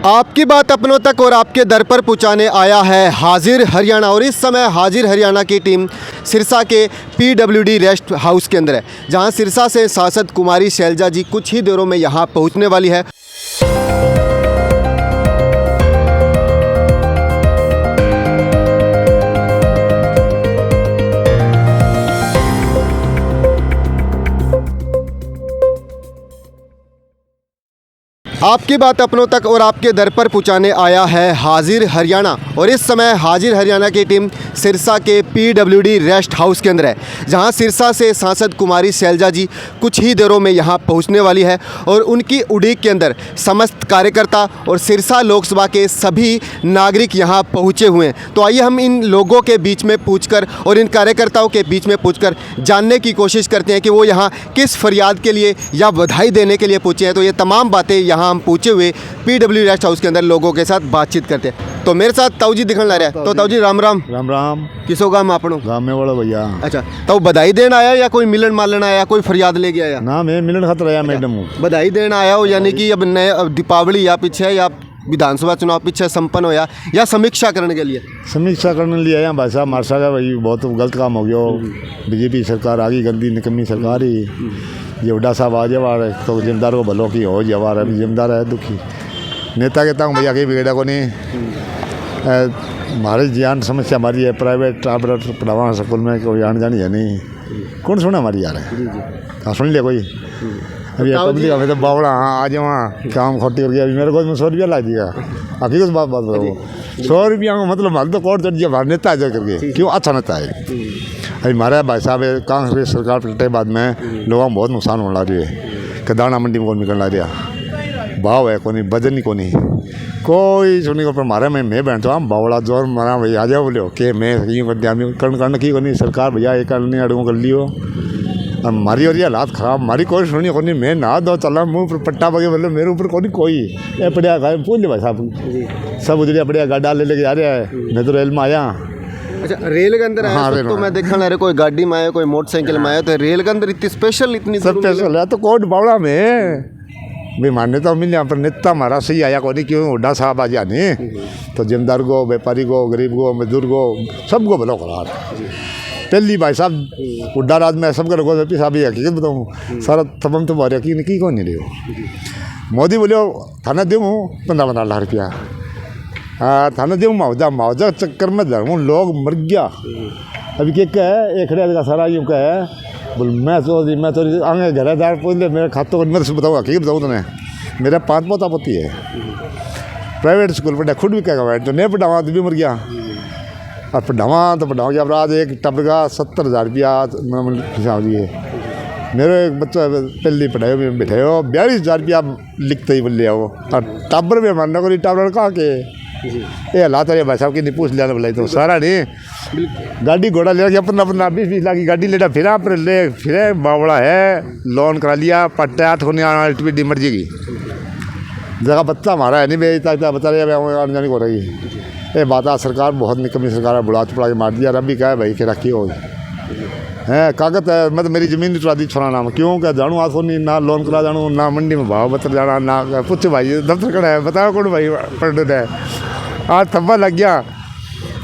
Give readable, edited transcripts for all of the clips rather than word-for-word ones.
आपकी बात अपनों तक और आपके दर पर पहुंचाने आया है हाजिर हरियाणा। और इस समय हाजिर हरियाणा की टीम सिरसा के PWD रेस्ट हाउस के अंदर है, जहां सिरसा से सांसद कुमारी शैलजा जी कुछ ही देरों में यहां पहुंचने वाली है। आपकी बात अपनों तक और आपके दर पर पहुंचाने आया है हाजिर हरियाणा। और इस समय हाजिर हरियाणा की टीम सिरसा के PWD रेस्ट हाउस के अंदर है, जहां सिरसा से सांसद कुमारी शैलजा जी कुछ ही देरों में यहां पहुंचने वाली है। और उनकी उड़ीक के अंदर समस्त कार्यकर्ता और सिरसा लोकसभा के सभी नागरिक यहां पहुंचे हुए हैं। तो आइए हम इन लोगों के बीच में पूछकर और इन कार्यकर्ताओं के बीच में पूछकर जानने की कोशिश करते हैं कि वो यहाँ किस फरियाद के लिए या बधाई देने के लिए पहुँचे हैं। तो ये तमाम बातें यहाँ हम पूछे हुए PWD रेस्ट हाउस के अंदर लोगों के साथ बातचीत करते हैं। तो मेरे साथ ताऊ जी दिखने ला रहा है। तो ताऊ जी राम राम। राम राम। किसो गाँव में आपनो? गाँव में वाला भैया। अच्छा, तो बधाई देना आया या कोई मिलन मालन आया, कोई फरियाद लेके आया? ना मैं मिलन खातर आया मैडम। बधाई देना आया हो, यानी कि अब नए दीपावली या पीछे या विधानसभा चुनाव पीछे संपन्न होया या समीक्षा करने के लिए? समीक्षा करने के लिए आया भाई साहब। मार साहब भाई बहुत गलत काम हो गया। BJP सरकार आ गई, गंदी निकम्मी सरकार ही। ये उड़ा साहब आ जावा तो जिम्मेदार को भलो की हो जावा रहा, जिम्मेदार है दुखी नेता के तंग भैया के बिगड़ा को नहीं। हमारी जान समस्या हमारी है, प्राइवेट पढ़ावा स्कूल में कोई आने जानी है नहीं। कौन सुना हमारी यार है? हाँ सुन लिया कोई? अभी पब्लिक हमें तो बावड़ा। हाँ आ जाओ काम खोटी कर गया। अभी मेरे को 100 रुपया लग दिया। हकीकत बात बताओ, 100 रुपया को मतलब हमारे तो कोर्ट चढ़ दिया। हमारे नेता जा करके क्यों अच्छा नेता है? अभी हमारे भाई साहब कांग्रेस सरकार पलटे बाद में लोगों को बहुत नुकसान होने लग रही है। कि दाना मंडी में कौन निकलना रहा, भाव है कोनी, वजन ही कोनी, कोई सुनी को। पर मारे मैं बैठता हूँ बावड़ा जोर मारा भाई आ जाओ बोलो कि मैं यूँ कर दिया कर्ण की कोनी सरकार भैया एक करनी अड़ों कर लियो। अब मारी और ये हालात ख़राब, मारी कोई सुनी कोनी। मैं ना दो चला मुँह पर पट्टा बगे बोले मेरे ऊपर कोई ये पड़िया पूछ ले भाई साहब। सब उधरिया बढ़िया गाड़ा ले लेके आ रहा है। मैं तो रेल में आया। अच्छा, रेल के अंदर आया? तो मैं देखने लगा कोई गाड़ी में आया, कोई मोटरसाइकिल में आया। तो रेल के अंदर इतनी स्पेशल स्पेशल है तो कोट बावड़ा में भी मान्यता तो मिल। यहाँ पर नेता हमारा सही आया को नहीं क्यों उड्डा साहब आ जाने तो जिम्मेदार को, व्यापारी को, गरीब को, मजदूर को, सबको भलो करार। पहली भाई साहब उड्डा राज में सब करो साहब ये हकीकत बताऊँ सारा तमाम तो बारे की कौन नहीं रहे। मोदी बोले थाना दूँ 15-15 लाख रुपया। हाँ थाना दूँ मुआवजा चक्कर में धरूँ लोग मर गया। अभी क्या है एक खड़े का सारा यूँ का है बोल मैं तो आगे घरेदार पूछ ले मेरे खातों को मेरे से बताऊँ हकीकत बताऊँ तुम्हें। मेरा 5 पोता पोती है प्राइवेट स्कूल पढ़ा, खुद भी क्या बैठ तो नहीं पढ़ावा तो भी मर गया। और पढ़ावा तो पढ़ावा कि अब आज एक टब का 70,000 रुपया हिसाब दिए। मेरे एक बच्चा पहली पढ़ाई में बैठे हो 42,000 रुपया लिखते ही बोल लिया वो। और टाबर में मानना को टाबर कहा के ये हालात है भाई साहब की नहीं पूछ लिया बोला तो सारा नहीं। गाड़ी घोड़ा ले गया 15-20 लाख की गाड़ी लेटा फिर बावड़ा है लोन करा लिया पट्टा 8 होने अल्टीमेटली मर्जी की जगह बच्चा हमारा है नहीं बेचता बता रहे आने जाने को रही ये बात है। सरकार बहुत निकम्मी सरकार है, बुढ़ा चुपड़ा के मार दिया। रबी क्या है भाई के रखी हो है कागज है। मैं तो मेरी ज़मीन चुरा दी छोड़ा नाम क्यों क्या जानूँ आज नहीं ना लोन करा जानूँ ना मंडी में भाव बता जाना ना पूछे भाई दफ्तर खड़ा है बताओ कौन भाई पढ़ है। आज थप्पा लग गया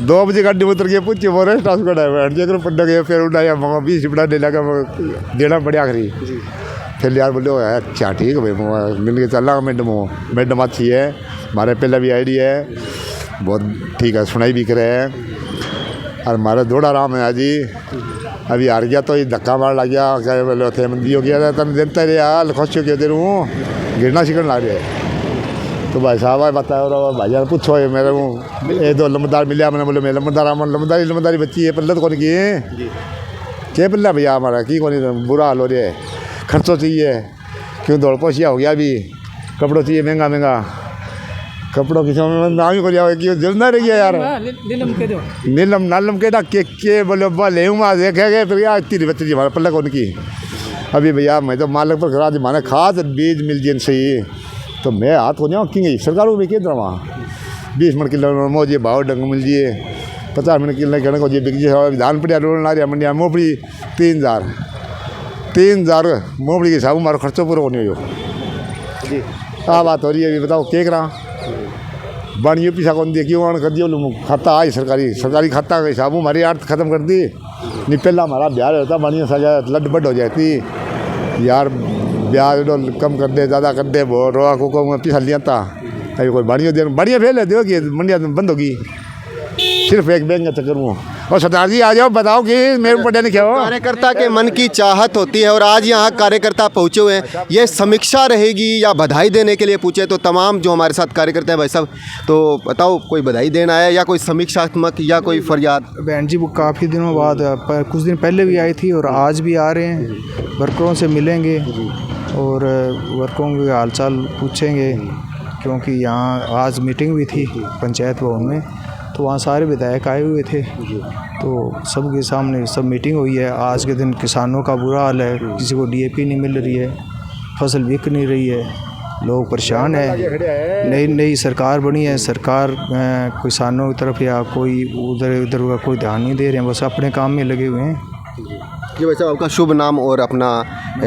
2 बजे गाड़ी उतर गया पूछे वो रेस्ट हाउस खड़ा है जगह पढ़ गया फिर उठाया 20 रुपया ले लगा देना पड़े आखिरी। फिर यार बोले अच्छा ठीक है भाई मिल के चल रहा मैडम अच्छी है हमारे पहले भी आईडी है बहुत ठीक है सुनाई भी करे है। और हमारा दौड़ा राम है जी अभी हार गया तो ये धक्का मार लग गया क्या बोले थे मंदी हो गया तब जनता रहे यार खुश हो गया तेरे हूँ गिरना शिकन लग रहा है। तो भाई साहब बताओ भाई यार पूछो ये मेरे को ये 2 लम्बदार मिले मैंने बोले मैं लम्बदारी बच्ची है पल्ले तो कौन की क्या पल्ला भैया हमारा की कौन बुरा हाल हो रहा है। खर्चो चाहिए क्यों दौड़ पोशिया हो गया अभी कपड़ों चाहिए महंगा कपड़ों की नाम ही को क्यों जलना रह गया यार नीलम नालम के बोले ले देखेंगे फिर यार इतनी बच्ची हमारा पल्ला कौन की। अभी भैया मैं तो मालक पर खड़ा माने खाद बीज मिल जाए सही तो मैं हाथ हो जाऊँ क्यों सरकारों में क्या वहाँ 20 मन किलो मोजे भाव डंग मिल जाए 50 मन किलो कहने को बिक जाए। धान पड़िया रोल ला रहा मंडिया मोपड़ी 3,000 मोपड़ी के हिसाब हमारा खर्चो पूरा होने हो। हाँ बात हो रही है अभी बताओ क्या करा बाणियों पीछा कौन दिया क्यों कर दिया खाता आई सरकारी खाता का हिसाब हमारी आर्थ खत्म कर दी। नहीं पहला हमारा ब्याह होता बाणियों सजा लड बड हो जाती यार, ब्याज कम कर दे ज़्यादा कर दे वो रोआ को मैं पीछा लिया था अभी कोई बाणियों दे बढ़िया फेल है दो कि मंडिया बंद होगी सिर्फ एक बैंक का चक्कर वो। और सरदार जी आ जाओ बताओ कि मेरे ऊपर ने क्या हो। कार्यकर्ता के मन की चाहत होती है और आज यहाँ कार्यकर्ता पहुँचे हुए हैं। ये समीक्षा रहेगी या बधाई देने के लिए पूछे तो तमाम जो हमारे साथ कार्यकर्ता है भाई साहब, तो बताओ कोई बधाई देना है या कोई समीक्षात्मक या कोई फरियाद? बहन जी वो काफ़ी दिनों बाद कुछ दिन पहले भी आई थी और आज भी आ रहे हैं, वर्करों से मिलेंगे और वर्करों के हालचाल पूछेंगे, क्योंकि यहाँ आज मीटिंग भी थी पंचायत भवन में, तो वहाँ सारे विधायक आए हुए थे, तो सबके सामने सब मीटिंग हुई है। आज के दिन किसानों का बुरा हाल है, किसी को डीएपी नहीं मिल रही है, फसल बिक नहीं रही है, लोग परेशान हैं। नई सरकार बनी है, सरकार किसानों की तरफ या कोई उधर का कोई ध्यान नहीं दे रहे हैं, बस अपने काम में लगे हुए हैं। जी भाई साहब, आपका शुभ नाम और अपना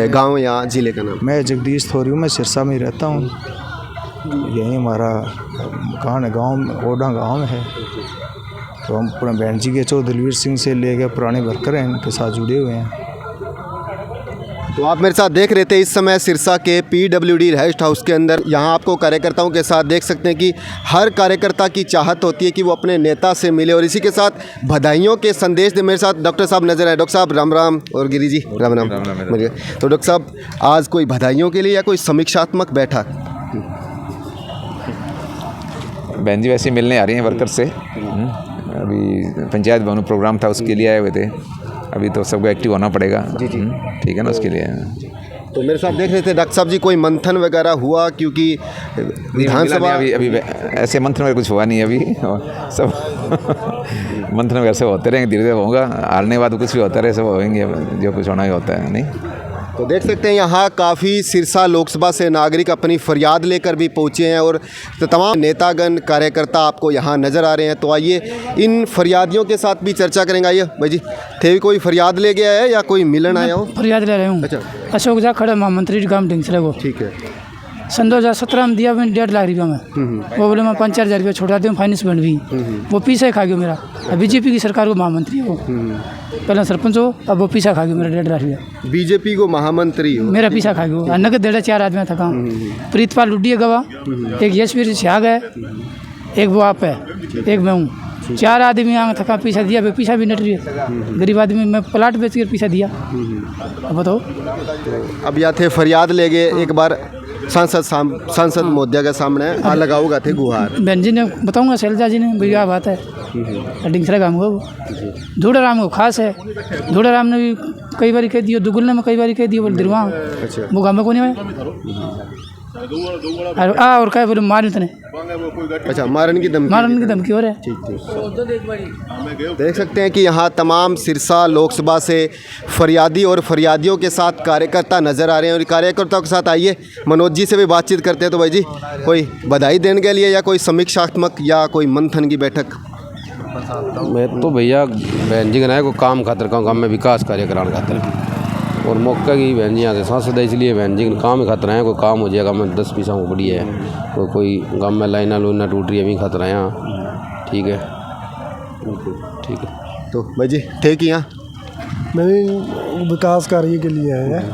गांव या ज़िले का नाम? मैं जगदीश थोरी हूँ, मैं सिरसा में रहता हूँ, यहीं हमारा गाँव ओडा गाँव है। तो हम पूरा बहन जी के दलवीर सिंह से लेकर पुराने वर्कर हैं, इनके साथ जुड़े हुए हैं। तो आप मेरे साथ देख रहे थे इस समय सिरसा के पीडब्ल्यूडी रेस्ट हाउस के अंदर। यहाँ आपको कार्यकर्ताओं के साथ देख सकते हैं कि हर कार्यकर्ता की चाहत होती है कि वो अपने नेता से मिले और इसी के साथ बधाइयों के संदेश दे। मेरे साथ डॉक्टर साहब नजर आए। डॉक्टर साहब राम राम। और गिरी जी राम राम। तो डॉक्टर साहब, आज कोई बधाइयों के लिए या कोई समीक्षात्मक बैठक? बहन जी वैसे मिलने आ रही हैं वर्कर से, अभी पंचायत भवन प्रोग्राम था उसके लिए आए हुए थे, अभी तो सबको एक्टिव होना पड़ेगा। जी ठीक है ना, उसके लिए। तो मेरे साथ देख रहे थे डॉक्टर साहब जी, कोई मंथन वगैरह हुआ? क्योंकि विधानसभा अभी ऐसे मंथन वगैरह कुछ हुआ नहीं अभी, सब मंथन वगैरह सब होते रहेंगे, धीरे धीरे होगा, हारने के बाद कुछ भी होता रहे, सब होएंगे, जो कुछ होना ही होता है। नहीं तो देख सकते हैं यहाँ काफ़ी सिरसा लोकसभा से नागरिक अपनी फरियाद लेकर भी पहुँचे हैं और तो तमाम नेतागण कार्यकर्ता आपको यहाँ नज़र आ रहे हैं। तो आइए इन फरियादियों के साथ भी चर्चा करेंगे। आइए भाई जी, थे कोई फरियाद ले गया है या कोई मिलन आया हो? फरियाद ले रहे हूँ। अच्छा, अशोक झा खड़े महामंत्री गांव ढिंगसरे को। ठीक है। सन 2017 में दिया मैंने 1.5 लाख रुपया में, वो बोले मैं 5-4 रुपया छोड़ा दूँ फाइनेंस बन भी, वो पीछे खा गया मेरा। बीजेपी की सरकार को महामंत्री हो, पहले सरपंच हो, अब वो पीछा खा गया मेरा 1.5 लाख रुपया। बीजेपी को महामंत्री हो, मेरा पीछा खा गया। नगद 4 आदमी था काम, प्रीतपाल लुड्डी है गवाह, एक यशवीर सिहाग है, एक वो आप है, एक मैं हूँ। 4 आदमी यहाँ थका पीछा दिया, पीछा भी नट रही है। गरीब आदमी मैं प्लाट बेच कर पीछा दिया। अब बताओ, अब या थे फरियाद ले गए, एक बार सांसद महोदया के सामने आ लगाऊंगा थे गुहार। बहन जी ने बताऊंगा, शैलजा जी ने, भैया बात है ढिंगसरा गाँव का वो धूड़ा राम को खास है। धूड़ा राम ने भी कई बार कह दिया, दुगुल ने मैं कई बार कह दिया, बोले दिलवा वो गाँव में को नहीं आया और क्या बोले मार तने। अच्छा, मारने की धमकी हो रहा है। देख सकते हैं कि यहाँ तमाम सिरसा लोकसभा से फरियादी और फरियादियों के साथ कार्यकर्ता नज़र आ रहे हैं और कार्यकर्ताओं के साथ आइए मनोज जी से भी बातचीत करते हैं। तो भाई जी, कोई बधाई देने के लिए या कोई समीक्षात्मक या कोई मंथन की बैठक? मैं तो भैया बहन जी का को काम खातर गाँव में विकास कार्य कराने खातर और मौका की बहन जी यहाँ से सांसद है, इसलिए बहन जी काम ही खतरा है। कोई काम हो जाएगा मैं 10 पैसा को बढ़िया है, कोई गाँव में लाइना लूना टूट रही है, अभी खतरा है यहाँ। ठीक है, ठीक है। तो भाई जी थे कि यहाँ मैं विकास कार्य के लिए आया है,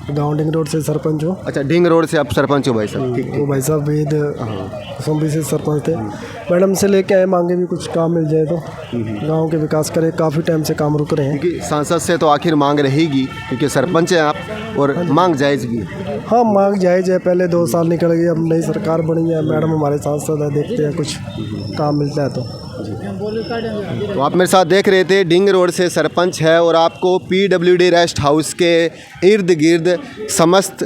गाँव डिंग रोड से सरपंच हो। अच्छा, डिंग रोड से आप सरपंच हो भाई साहब? ठीक है। वो भाई साहब वेद असम्बली से सरपंच थे। मैडम से लेके आए, मांगे भी कुछ काम मिल जाए तो गांव के विकास करे। काफ़ी टाइम से काम रुक रहे हैं, क्योंकि सांसद से तो आखिर मांग रहेगी, क्योंकि सरपंच हैं आप और मांग जायज़ भी। हाँ, मांग जायज़ है। पहले 2 साल निकल गए, अब नई सरकार बनी है, मैडम हमारे सांसद है, देखते हैं कुछ काम मिलता है तो। तो आप मेरे साथ देख रहे थे डिंग रोड से सरपंच है और आपको पीडब्ल्यूडी रेस्ट हाउस के इर्द गिर्द समस्त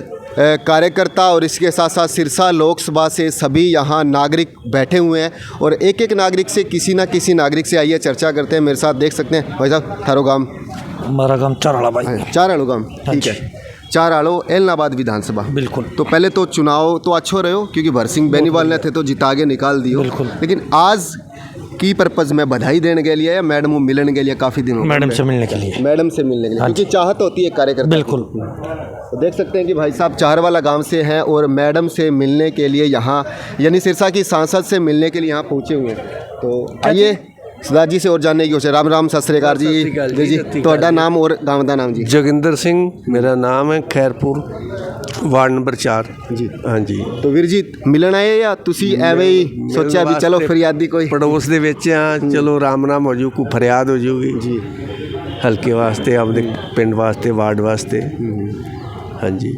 कार्यकर्ता और इसके साथ साथ सिरसा लोकसभा से सभी यहाँ नागरिक बैठे हुए हैं और एक एक नागरिक से किसी ना किसी नागरिक से आइए चर्चा करते हैं। मेरे साथ देख सकते हैं भाई साहब, थारो गाँव? हमारा गाँव चाराड़ा भाई। चाराड़ो गाँव, ठीक है। चाराड़ो एलनाबाद विधानसभा। बिल्कुल। तो पहले तो चुनाव तो अच्छो रहे हो, क्योंकि भरसिंह बेनीवाल ने थे तो जिता के निकाल दियो, बिल्कुल। लेकिन आज की पर्पज़ में बधाई देने के लिए या मैडम मिलने के लिए काफ़ी दिन हो गए? मैडम से मिलने के लिए। मैडम से मिलने के लिए, क्योंकि चाहत होती है कार्यकर्ता की। बिल्कुल। तो देख सकते हैं कि भाई साहब चाहरवाला गांव से हैं और मैडम से मिलने के लिए यहाँ यानी सिरसा की सांसद से मिलने के लिए यहाँ पहुँचे हुए हैं। तो आइए सरदार जी से और जानने की कोशिश। राम राम, सत श्री अकाल जी जी। ਤੁਹਾਡਾ ਨਾਮ और गाँव का नाम जी? जोगिंदर सिंह मेरा नाम है, खैरपुर वार्ड नंबर 4 जी। हाँ जी। तो ਵੀਰ ਜੀ ਮਿਲਣ ਆਏ ਜਾਂ ਤੁਸੀਂ ਐਵੇਂ ਹੀ ਸੋਚਿਆ ਵੀ ਚਲੋ ਫਰਿਆਦੀ ਕੋਈ पड़ोस ਦੇ ਵਿੱਚ ਆ, ਚਲੋ ਰਾਮ ਨਾਮ ਹੋ ਜੂ, ਕੋਈ ਫਰਿਆਦ ਹੋ ਜੂਗੀ ਜੀ ਹਲਕੇ ਵਾਸਤੇ, ਆਪਦੇ ਪਿੰਡ ਵਾਸਤੇ, ਵਾਰਡ ਵਾਸਤੇ। हाँ जी।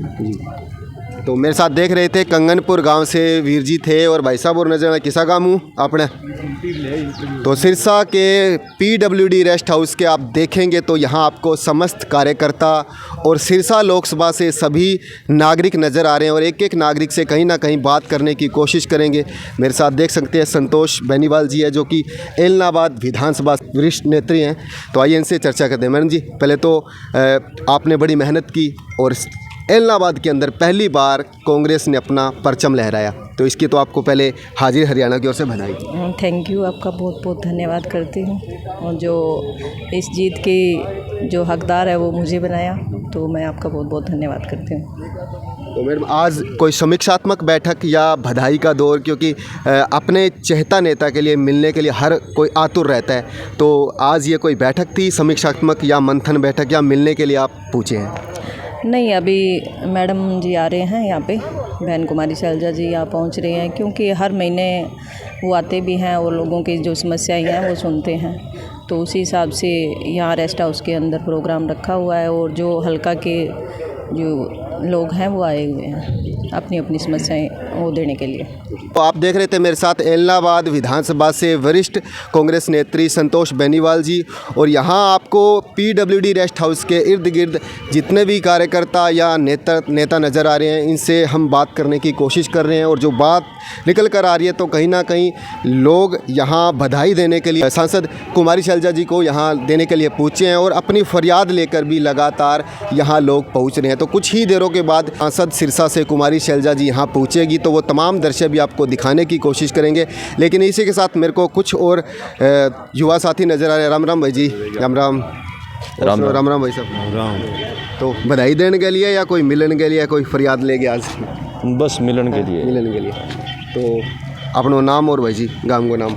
तो मेरे साथ देख रहे थे कंगनपुर गांव से वीर जी थे और भाई साहब और नजर किसा गाँव हूँ अपने तो सिरसा के पीडब्ल्यूडी रेस्ट हाउस के आप देखेंगे तो यहाँ आपको समस्त कार्यकर्ता और सिरसा लोकसभा से सभी नागरिक नज़र आ रहे हैं और एक एक नागरिक से कहीं ना कहीं बात करने की कोशिश करेंगे। मेरे साथ देख सकते हैं संतोष बेनीवाल जी है जो कि एलनाबाद विधानसभा वरिष्ठ नेत्री हैं। तो आइए इनसे चर्चा करते हैं। मैडम जी, पहले तो आपने बड़ी मेहनत की और एलनाबाद के अंदर पहली बार कांग्रेस ने अपना परचम लहराया, तो इसकी तो आपको पहले हाजिर हरियाणा की ओर से बधाई। थैंक यू, आपका बहुत बहुत धन्यवाद करती हूँ। और जो इस जीत की जो हकदार है वो मुझे बनाया, तो मैं आपका बहुत बहुत धन्यवाद करती हूँ। तो मैडम आज कोई समीक्षात्मक बैठक या बधाई का दौर, क्योंकि अपने चहेता नेता के लिए मिलने के लिए हर कोई आतुर रहता है, तो आज ये कोई बैठक थी समीक्षात्मक या मंथन बैठक या मिलने के लिए आप पूछे हैं? नहीं, अभी मैडम जी आ रहे हैं यहाँ पे, बहन कुमारी शैलजा जी यहाँ पहुँच रहे हैं, क्योंकि हर महीने वो आते भी हैं और लोगों की जो समस्याएं हैं वो सुनते हैं। तो उसी हिसाब से यहाँ रेस्ट हाउस के अंदर प्रोग्राम रखा हुआ है और जो हल्का के जो लोग हैं वो आए हुए हैं अपनी अपनी समस्याएं वो देने के लिए। तो आप देख रहे थे मेरे साथ एलनाबाद विधानसभा से वरिष्ठ कांग्रेस नेत्री संतोष बेनीवाल जी, और यहाँ आपको पीडब्ल्यूडी रेस्ट हाउस के इर्द गिर्द जितने भी कार्यकर्ता या नेता नज़र आ रहे हैं, इनसे हम बात करने की कोशिश कर रहे हैं। और जो बात निकल कर आ रही है तो कहीं ना कहीं लोग यहाँ बधाई देने के लिए सांसद कुमारी शैलजा जी को यहाँ देने के लिए पहुँचे हैं और अपनी फरियाद लेकर भी लगातार यहाँ लोग पहुँच रहे हैं। तो कुछ ही देरों के बाद सांसद सिरसा से कुमारी शैलजा जी यहाँ पहुँचेगी, तो वो तमाम दृश्य भी आपको दिखाने की कोशिश करेंगे। लेकिन इसी के साथ मेरे को कुछ और युवा साथी नज़र आ रहे हैं। राम राम भाई जी। राम राम राम राम राम भाई साहब। राम। तो बधाई देने के लिए या कोई मिलने के लिए, कोई फरियाद लेके आज? बस मिलन के लिए। मिलने के लिए। तो अपना नाम और भाई जी गाँव का नाम?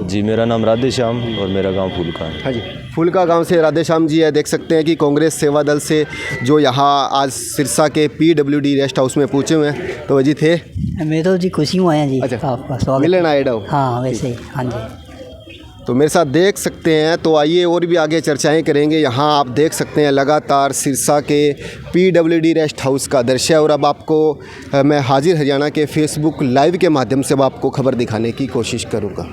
जी, मेरा नाम राधे श्याम और मेरा गांव फूलका है। हाँ जी, फूलका गांव से राधे श्याम जी है। देख सकते हैं कि कांग्रेस सेवा दल से जो यहाँ आज सिरसा के पीडब्ल्यूडी रेस्ट हाउस में पहुँचे हुए हैं, तो जी थे? मैं तो जी खुशी हूँ आया जी। अच्छा, आपका स्वागत। मिलना आए डाओ? हाँ वैसे ही। हाँ जी। तो मेरे साथ देख सकते हैं। तो आइए और भी आगे चर्चाएं करेंगे। यहाँ आप देख सकते हैं लगातार सिरसा के पीडब्ल्यूडी रेस्ट हाउस का दृश्य। और अब आपको मैं हाजिर हरियाणा के फेसबुक लाइव के माध्यम से अब आपको खबर दिखाने की कोशिश करूँगा।